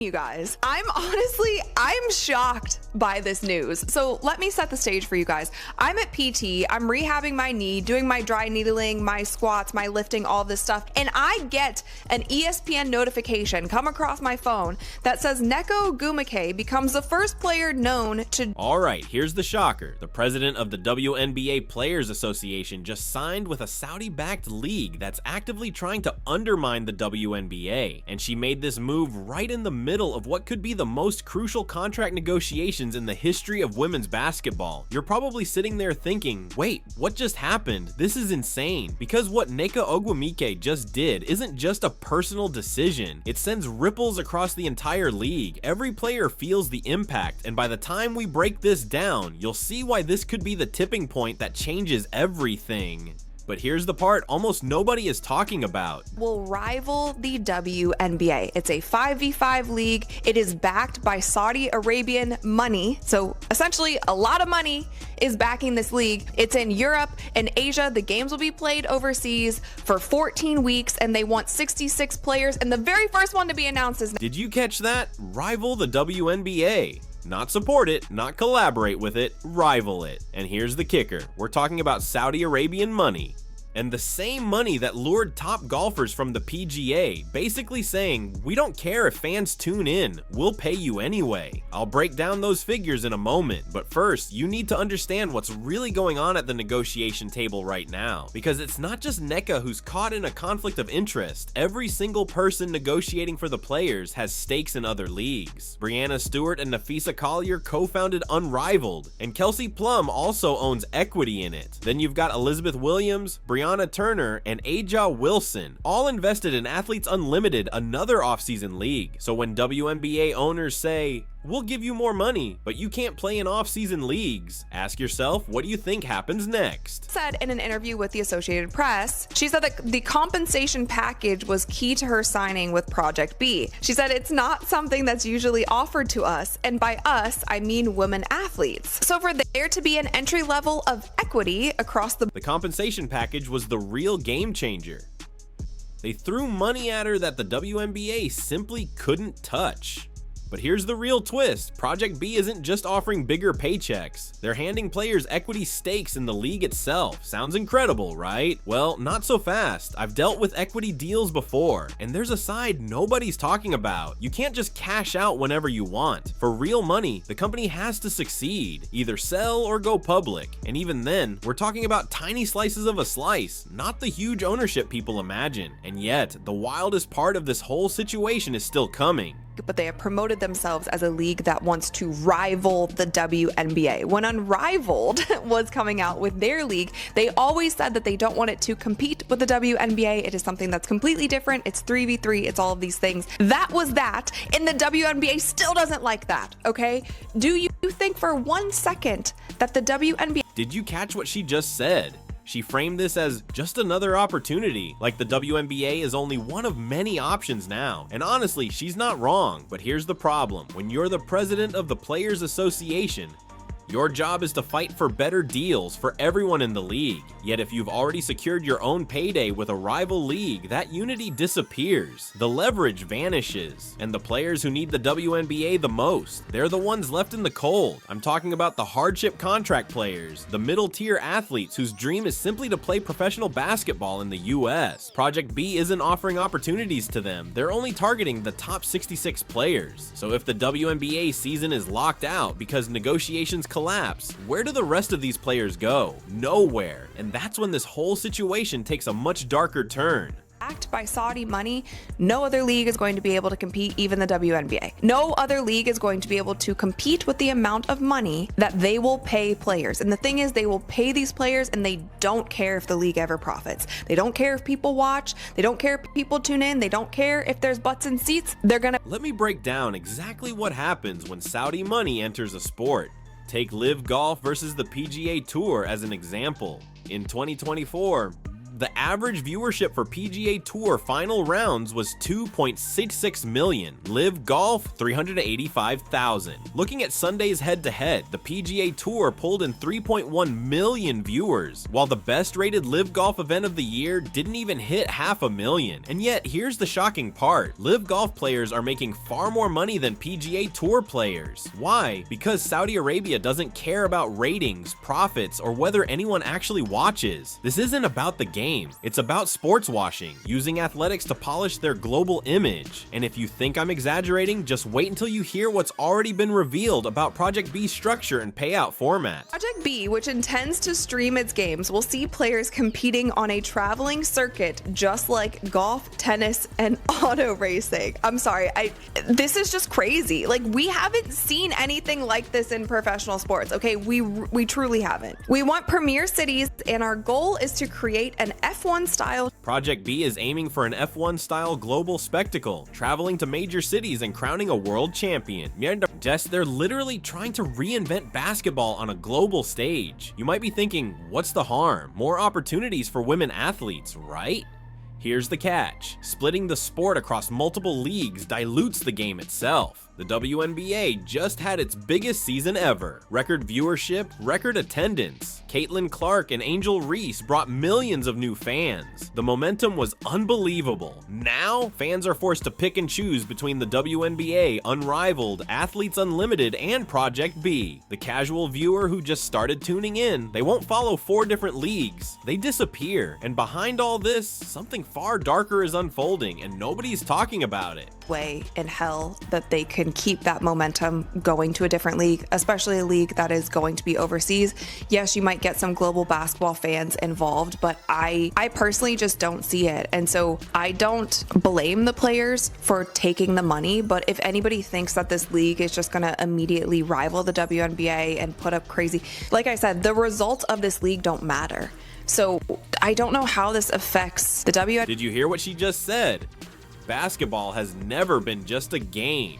You guys, I'm shocked by this news. So let me set the stage for you guys. I'm at PT, I'm rehabbing my knee, doing my dry needling, my squats, my lifting, all this stuff. And I get an ESPN notification come across my phone that says Wnba becomes the first player known to... All right, here's the shocker. The president of the WNBA Players Association just signed with a Saudi-backed league that's actively trying to undermine the WNBA. And she made this move right in the middle of what could be the most crucial contract negotiations in the history of women's basketball. You're probably sitting there thinking, wait, what just happened? This is insane. Because what Wnba just did isn't just a personal decision. It sends ripples across the entire league. Every player feels the impact, and by the time we break this down, you'll see why this could be the tipping point that changes everything. But here's the part almost nobody is talking about. Will rival the WNBA. It's a 5v5 league. It is backed by Saudi Arabian money. So essentially a lot of money is backing this league. It's in Europe and Asia. The games will be played overseas for 14 weeks and they want 66 players. And the very first one to be announced is... Did you catch that? Rival the WNBA. Not support it, not collaborate with it, rival it. And here's the kicker. We're talking about Saudi Arabian money. And the same money that lured top golfers from the PGA, basically saying, we don't care if fans tune in, we'll pay you anyway. I'll break down those figures in a moment, but first, you need to understand what's really going on at the negotiation table right now. Because it's not just Nneka who's caught in a conflict of interest. Every single person negotiating for the players has stakes in other leagues. Brianna Stewart and Nafisa Collier co-founded Unrivaled, and Kelsey Plum also owns equity in it. Then you've got Elizabeth Williams, Brianna Turner, and Aja Wilson, all invested in Athletes Unlimited, another offseason league. So when WNBA owners say, we'll give you more money, but you can't play in off-season leagues, ask yourself, what do you think happens next? Said in an interview with the Associated Press, she said that the compensation package was key to her signing with Project B. She said it's not something that's usually offered to us, and by us, I mean women athletes. So for there to be an entry level of equity across the compensation package was the real game changer. They threw money at her that the WNBA simply couldn't touch. But here's the real twist. Project B isn't just offering bigger paychecks. They're handing players equity stakes in the league itself. Sounds incredible, right? Well, not so fast. I've dealt with equity deals before, and there's a side nobody's talking about. You can't just cash out whenever you want. For real money, the company has to succeed, either sell or go public. And even then, we're talking about tiny slices of a slice, not the huge ownership people imagine. And yet, the wildest part of this whole situation is still coming. But they have promoted themselves as a league that wants to rival the WNBA. When Unrivaled was coming out with their league, they always said that they don't want it to compete with the WNBA. It is something that's completely different. It's 3v3. It's all of these things. That was that. And the WNBA still doesn't like that, okay? Do you think for 1 second that the WNBA... Did you catch what she just said? She framed this as just another opportunity, like the WNBA is only one of many options now. And honestly, she's not wrong, but here's the problem. When you're the president of the Players Association, your job is to fight for better deals for everyone in the league. Yet if you've already secured your own payday with a rival league, that unity disappears. The leverage vanishes. And the players who need the WNBA the most, they're the ones left in the cold. I'm talking about the hardship contract players, the middle tier athletes whose dream is simply to play professional basketball in the US. Project B isn't offering opportunities to them. They're only targeting the top 66 players. So if the WNBA season is locked out because negotiations collapse, where do the rest of these players go? Nowhere. And that's when this whole situation takes a much darker turn. Backed by Saudi money, no other league is going to be able to compete, even the WNBA. No other league is going to be able to compete with the amount of money that they will pay players. And the thing is, they will pay these players and they don't care if the league ever profits. They don't care if people watch. They don't care if people tune in. They don't care if there's butts in seats. They're gonna... Let me break down exactly what happens when Saudi money enters a sport. Take Live Golf versus the PGA Tour as an example. In 2024, The average viewership for PGA Tour final rounds was 2.66 million, Live Golf 385,000. Looking at Sunday's head-to-head, the PGA Tour pulled in 3.1 million viewers, while the best-rated Live Golf event of the year didn't even hit 500,000. And yet, here's the shocking part. Live Golf players are making far more money than PGA Tour players. Why? Because Saudi Arabia doesn't care about ratings, profits, or whether anyone actually watches. This isn't about the game. It's about sports washing, using athletics to polish their global image. And if you think I'm exaggerating, just wait until you hear what's already been revealed about Project B's structure and payout format. Project B, which intends to stream its games, will see players competing on a traveling circuit just like golf, tennis, and auto racing. I'm sorry, this is just crazy. Like, we haven't seen anything like this in professional sports, okay? We truly haven't. We want premier cities, and our goal is to create an F1 style. Project B is aiming for an F1 style global spectacle, traveling to major cities and crowning a world champion. Jess, they're literally trying to reinvent basketball on a global stage. You might be thinking, what's the harm? More opportunities for women athletes, right? Here's the catch. Splitting the sport across multiple leagues dilutes the game itself. The WNBA just had its biggest season ever. Record viewership, record attendance. Caitlin Clark and Angel Reese brought millions of new fans. The momentum was unbelievable. Now, fans are forced to pick and choose between the WNBA, Unrivaled, Athletes Unlimited, and Project B. The casual viewer who just started tuning in, they won't follow 4 different leagues. They disappear. And behind all this, something far darker is unfolding, and nobody's talking about it. Way in hell that they can keep that momentum going to a different league, especially a league that is going to be overseas. Yes, you might get some global basketball fans involved, but I personally just don't see it. And so I don't blame the players for taking the money, but if anybody thinks that this league is just going to immediately rival the WNBA and put up crazy, like I said, the results of this league don't matter. So I don't know how this affects the WNBA. Did you hear what she just said? Basketball has never been just a game.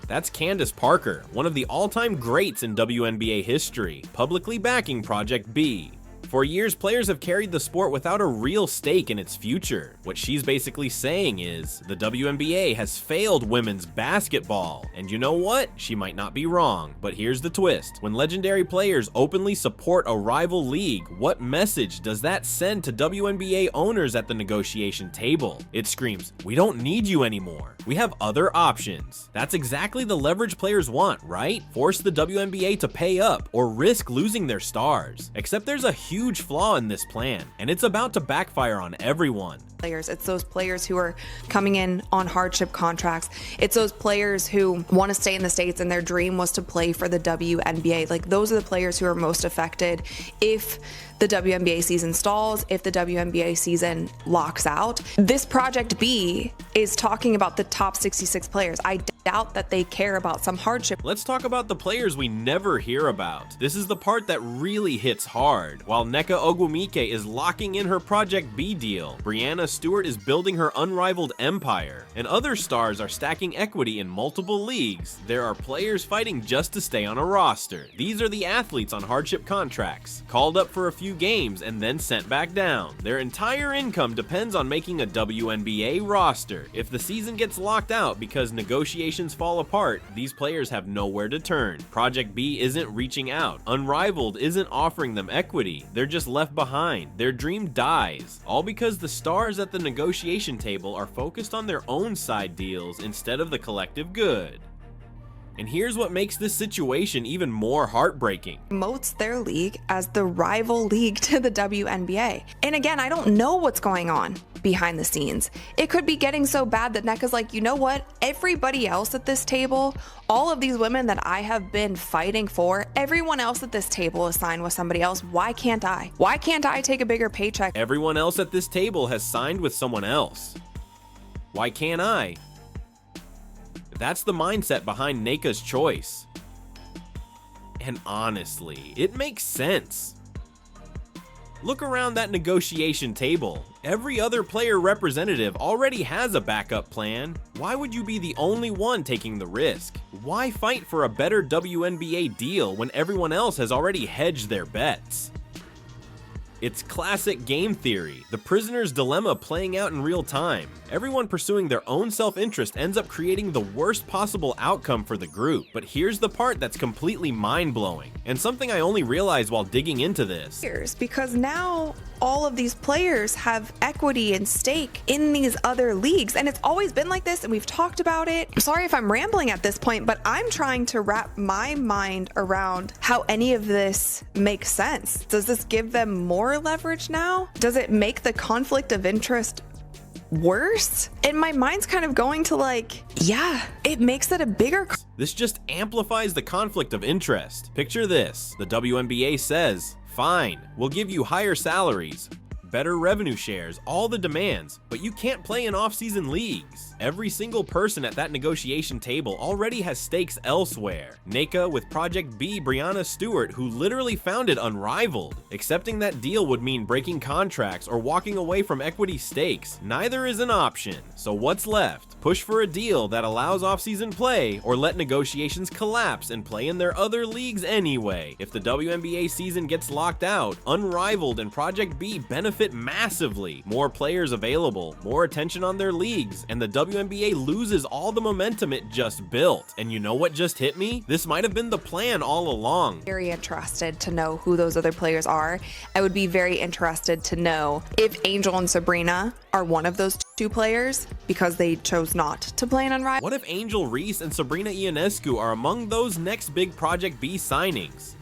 That's Candace Parker, one of the all-time greats in WNBA history, publicly backing Project B. For years, players have carried the sport without a real stake in its future. What she's basically saying is, the WNBA has failed women's basketball. And you know what? She might not be wrong, but here's the twist. When legendary players openly support a rival league, what message does that send to WNBA owners at the negotiation table? It screams, we don't need you anymore. We have other options. That's exactly the leverage players want, right? Force the WNBA to pay up or risk losing their stars. Except there's a huge flaw in this plan, and it's about to backfire on everyone. It's those players who are coming in on hardship contracts. It's those players who want to stay in the States and their dream was to play for the WNBA. Like, those are the players who are most affected if the WNBA season stalls, if the WNBA season locks out. This Project B is talking about the top 66 players. I doubt that they care about some hardship. Let's talk about the players we never hear about. This is the part that really hits hard. While Nneka Ogwumike is locking in her Project B deal, Breanna Stewart is building her unrivaled empire, and other stars are stacking equity in multiple leagues. There are players fighting just to stay on a roster. These are the athletes on hardship contracts, called up for a few games and then sent back down. Their entire income depends on making a WNBA roster. If the season gets locked out because negotiations fall apart, these players have nowhere to turn. Project B isn't reaching out. Unrivaled isn't offering them equity. They're just left behind. Their dream dies. All because the stars at the negotiation table are focused on their own side deals instead of the collective good. And here's what makes this situation even more heartbreaking. Promotes their league as the rival league to the WNBA. And again, I don't know what's going on behind the scenes. It could be getting so bad that Nneka's like, you know what? Everybody else at this table, all of these women that I have been fighting for, everyone else at this table is signed with somebody else. Why can't I? Why can't I take a bigger paycheck? Everyone else at this table has signed with someone else. Why can't I? That's the mindset behind Nneka's choice. And honestly, it makes sense. Look around that negotiation table. Every other player representative already has a backup plan. Why would you be the only one taking the risk? Why fight for a better WNBA deal when everyone else has already hedged their bets? It's classic game theory, the prisoner's dilemma playing out in real time. Everyone pursuing their own self-interest ends up creating the worst possible outcome for the group. But here's the part that's completely mind-blowing, and something I only realized while digging into this. Because now all of these players have equity and stake in these other leagues, and it's always been like this, and we've talked about it. I'm sorry if I'm rambling at this point, but I'm trying to wrap my mind around how any of this makes sense. Does this give them more leverage now? Does it make the conflict of interest worse? And my mind's kind of going to like, yeah, it makes it a bigger. This just amplifies the conflict of interest. Picture this, the WNBA says, fine, we'll give you higher salaries, better revenue shares, all the demands, but you can't play in off-season leagues. Every single person at that negotiation table already has stakes elsewhere. Neka with Project B, Brianna Stewart, who literally founded Unrivaled. Accepting that deal would mean breaking contracts or walking away from equity stakes. Neither is an option. So what's left? Push for a deal that allows off-season play, or let negotiations collapse and play in their other leagues anyway. If the WNBA season gets locked out, Unrivaled and Project B benefit massively. More players available, more attention on their leagues, and the WNBA loses all the momentum it just built. And you know what just hit me? This might have been the plan all along. Very interested to know who those other players are. I would be very interested to know if Angel and Sabrina are one of those two players because they chose not to play in Unrivaled. What if Angel Reese and Sabrina Ionescu are among those next big Project B signings?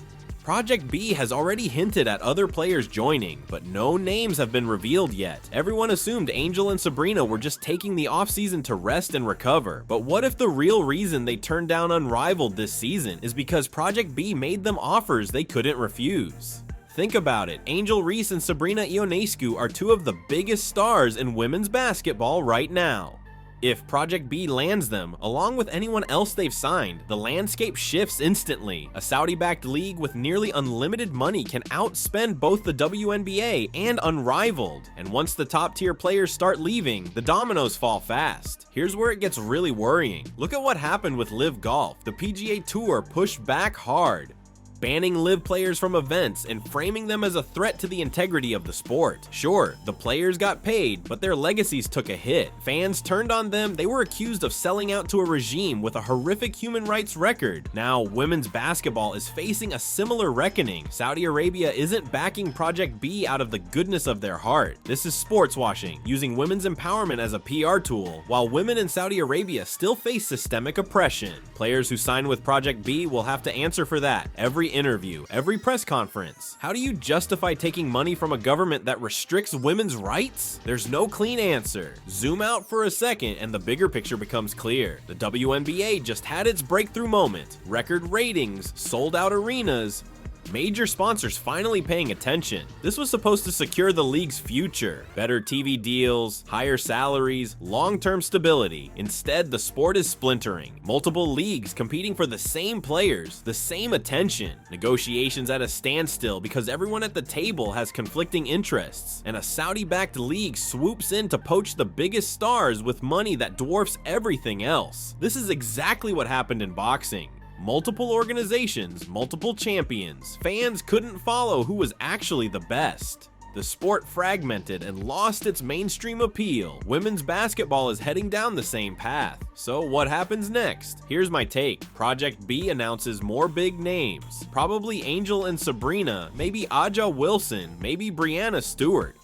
Project B has already hinted at other players joining, but no names have been revealed yet. Everyone assumed Angel and Sabrina were just taking the offseason to rest and recover. But what if the real reason they turned down Unrivaled this season is because Project B made them offers they couldn't refuse? Think about it, Angel Reese and Sabrina Ionescu are two of the biggest stars in women's basketball right now. If Project B lands them, along with anyone else they've signed, the landscape shifts instantly. A Saudi-backed league with nearly unlimited money can outspend both the WNBA and Unrivaled. And once the top-tier players start leaving, the dominoes fall fast. Here's where it gets really worrying. Look at what happened with LIV Golf. The PGA Tour pushed back hard, banning LIV players from events and framing them as a threat to the integrity of the sport. Sure, the players got paid, but their legacies took a hit. Fans turned on them, they were accused of selling out to a regime with a horrific human rights record. Now, women's basketball is facing a similar reckoning. Saudi Arabia isn't backing Project B out of the goodness of their heart. This is sports washing, using women's empowerment as a PR tool, while women in Saudi Arabia still face systemic oppression. Players who sign with Project B will have to answer for that. Every interview, every press conference. How do you justify taking money from a government that restricts women's rights? There's no clean answer. Zoom out for a second and the bigger picture becomes clear. The WNBA just had its breakthrough moment. Record ratings, sold out arenas, major sponsors finally paying attention. This was supposed to secure the league's future. Better TV deals, higher salaries, long-term stability. Instead, the sport is splintering. Multiple leagues competing for the same players, the same attention. Negotiations at a standstill because everyone at the table has conflicting interests. And a Saudi-backed league swoops in to poach the biggest stars with money that dwarfs everything else. This is exactly what happened in boxing. Multiple organizations, multiple champions. Fans couldn't follow who was actually the best. The sport fragmented and lost its mainstream appeal. Women's basketball is heading down the same path. So what happens next? Here's my take. Project B announces more big names. Probably Angel and Sabrina, maybe Aja Wilson, maybe Brianna Stewart.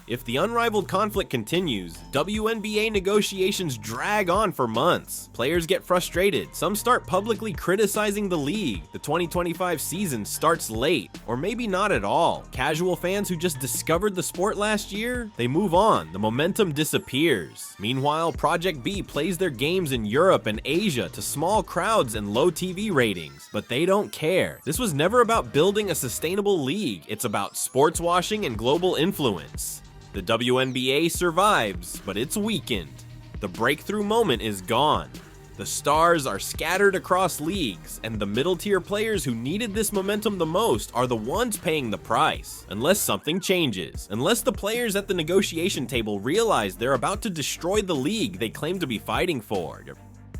If the Unrivaled conflict continues, WNBA negotiations drag on for months. Players get frustrated. Some start publicly criticizing the league. The 2025 season starts late, or maybe not at all. Casual fans who just discovered the sport last year, they move on. The momentum disappears. Meanwhile, Project B plays their games in Europe and Asia to small crowds and low TV ratings, but they don't care. This was never about building a sustainable league. It's about sports washing and global influence. The WNBA survives, but it's weakened. The breakthrough moment is gone. The stars are scattered across leagues, and the middle-tier players who needed this momentum the most are the ones paying the price. Unless something changes. Unless the players at the negotiation table realize they're about to destroy the league they claim to be fighting for.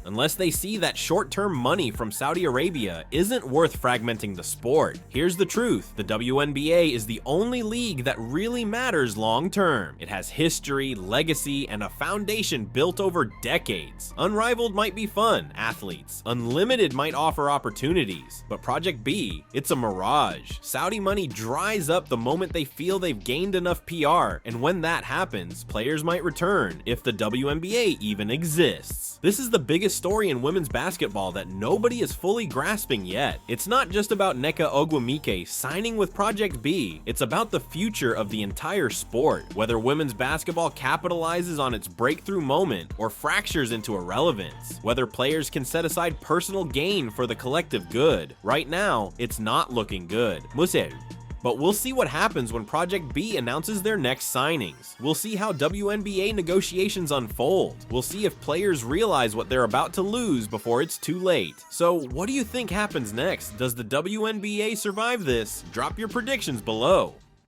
unless they see that short-term money from Saudi Arabia isn't worth fragmenting the sport. Here's the truth, the WNBA is the only league that really matters long-term. It has history, legacy, and a foundation built over decades. Unrivaled might be fun, athletes. Unlimited might offer opportunities. But Project B, it's a mirage. Saudi money dries up the moment they feel they've gained enough PR, and when that happens, players might return, if the WNBA even exists. This is the biggest story in women's basketball that nobody is fully grasping yet. It's not just about Wnba signing with Project B, it's about the future of the entire sport. Whether women's basketball capitalizes on its breakthrough moment or fractures into irrelevance. Whether players can set aside personal gain for the collective good. Right now, it's not looking good. Musel. But we'll see what happens when Project B announces their next signings. We'll see how WNBA negotiations unfold. We'll see if players realize what they're about to lose before it's too late. So what do you think happens next? Does the WNBA survive this? Drop your predictions below.